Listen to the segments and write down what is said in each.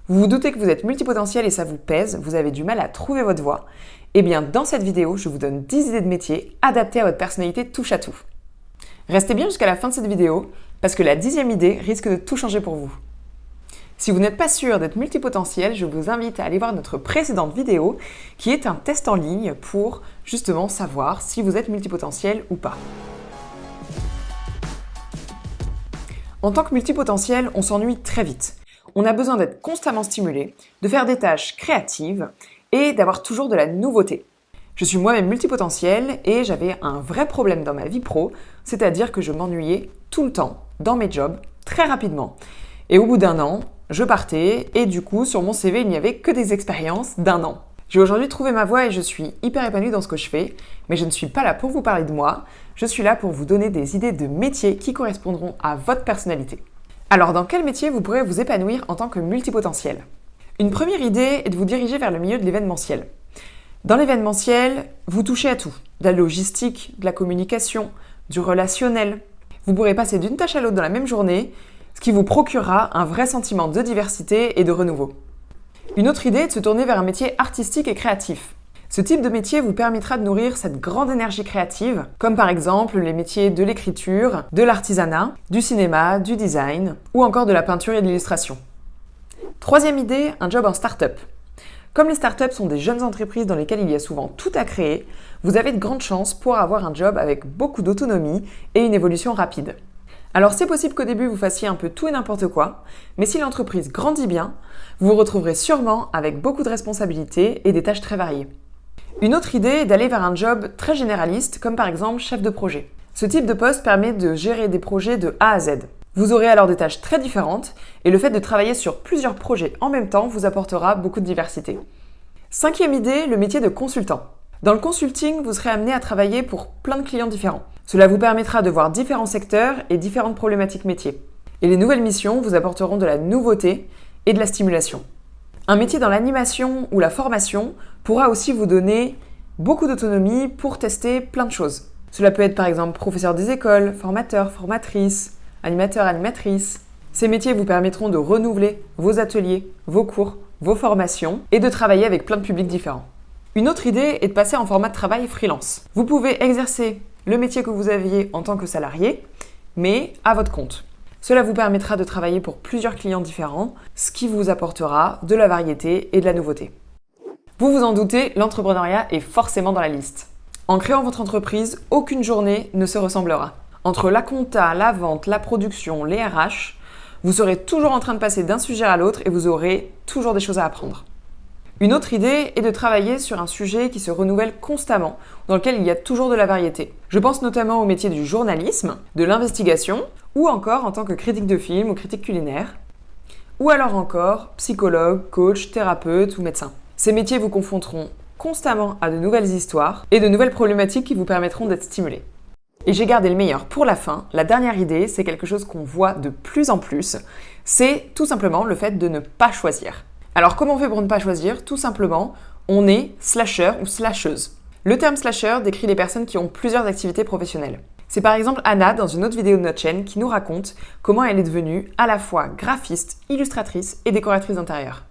Vous vous doutez que vous êtes multipotentiel et ça vous pèse, vous avez du mal à trouver votre voie. Eh bien, dans cette vidéo, je vous donne 10 idées de métier adaptées à votre personnalité touche à tout. Restez bien jusqu'à la fin de cette vidéo, parce que la 10e idée risque de tout changer pour vous. Si vous n'êtes pas sûr d'être multipotentiel, je vous invite à aller voir notre précédente vidéo, qui est un test en ligne pour justement savoir si vous êtes multipotentiel ou pas. En tant que multipotentiel, on s'ennuie très vite. On a besoin d'être constamment stimulé, de faire des tâches créatives et d'avoir toujours de la nouveauté. Je suis moi-même multipotentiel et j'avais un vrai problème dans ma vie pro, c'est-à-dire que je m'ennuyais tout le temps dans mes jobs, très rapidement. Et au bout d'un an, je partais et du coup, sur mon CV, il n'y avait que des expériences d'1 an. J'ai aujourd'hui trouvé ma voie et je suis hyper épanouie dans ce que je fais, mais je ne suis pas là pour vous parler de moi, je suis là pour vous donner des idées de métiers qui correspondront à votre personnalité. Alors, dans quel métier vous pourrez vous épanouir en tant que multipotentiel ? Une première idée est de vous diriger vers le milieu de l'événementiel. Dans l'événementiel, vous touchez à tout. De la logistique, de la communication, du relationnel. Vous pourrez passer d'une tâche à l'autre dans la même journée, ce qui vous procurera un vrai sentiment de diversité et de renouveau. Une autre idée est de se tourner vers un métier artistique et créatif. Ce type de métier vous permettra de nourrir cette grande énergie créative, comme par exemple les métiers de l'écriture, de l'artisanat, du cinéma, du design, ou encore de la peinture et de l'illustration. Troisième idée, un job en start-up. Comme les start-up sont des jeunes entreprises dans lesquelles il y a souvent tout à créer, vous avez de grandes chances pour avoir un job avec beaucoup d'autonomie et une évolution rapide. Alors c'est possible qu'au début vous fassiez un peu tout et n'importe quoi, mais si l'entreprise grandit bien, vous vous retrouverez sûrement avec beaucoup de responsabilités et des tâches très variées. Une autre idée est d'aller vers un job très généraliste, comme par exemple chef de projet. Ce type de poste permet de gérer des projets de A à Z. Vous aurez alors des tâches très différentes et le fait de travailler sur plusieurs projets en même temps vous apportera beaucoup de diversité. Cinquième idée, le métier de consultant. Dans le consulting, vous serez amené à travailler pour plein de clients différents. Cela vous permettra de voir différents secteurs et différentes problématiques métiers. Et les nouvelles missions vous apporteront de la nouveauté et de la stimulation. Un métier dans l'animation ou la formation pourra aussi vous donner beaucoup d'autonomie pour tester plein de choses. Cela peut être par exemple professeur des écoles, formateur, formatrice, animateur, animatrice. Ces métiers vous permettront de renouveler vos ateliers, vos cours, vos formations et de travailler avec plein de publics différents. Une autre idée est de passer en format de travail freelance. Vous pouvez exercer le métier que vous aviez en tant que salarié, mais à votre compte. Cela vous permettra de travailler pour plusieurs clients différents, ce qui vous apportera de la variété et de la nouveauté. Vous vous en doutez, l'entrepreneuriat est forcément dans la liste. En créant votre entreprise, aucune journée ne se ressemblera. Entre la compta, la vente, la production, les RH, vous serez toujours en train de passer d'un sujet à l'autre et vous aurez toujours des choses à apprendre. Une autre idée est de travailler sur un sujet qui se renouvelle constamment, dans lequel il y a toujours de la variété. Je pense notamment au métier du journalisme, de l'investigation, ou encore en tant que critique de film ou critique culinaire, ou alors encore psychologue, coach, thérapeute ou médecin. Ces métiers vous confronteront constamment à de nouvelles histoires et de nouvelles problématiques qui vous permettront d'être stimulés. Et j'ai gardé le meilleur pour la fin. La dernière idée, c'est quelque chose qu'on voit de plus en plus, c'est tout simplement le fait de ne pas choisir. Alors comment on fait pour ne pas choisir ? Tout simplement, on est slasher ou slasheuse. Le terme slasher décrit les personnes qui ont plusieurs activités professionnelles. C'est par exemple Anna dans une autre vidéo de notre chaîne qui nous raconte comment elle est devenue à la fois graphiste, illustratrice et décoratrice d'intérieur.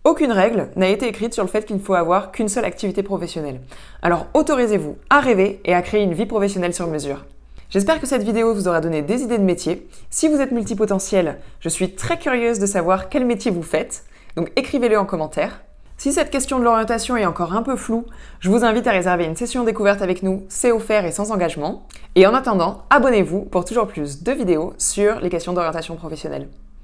Aucune règle n'a été écrite sur le fait qu'il ne faut avoir qu'une seule activité professionnelle. Alors autorisez-vous à rêver et à créer une vie professionnelle sur mesure. J'espère que cette vidéo vous aura donné des idées de métier. Si vous êtes multipotentiel, je suis très curieuse de savoir quel métier vous faites. Donc écrivez-le en commentaire. Si cette question de l'orientation est encore un peu floue, je vous invite à réserver une session découverte avec nous, c'est offert et sans engagement. Et en attendant, abonnez-vous pour toujours plus de vidéos sur les questions d'orientation professionnelle.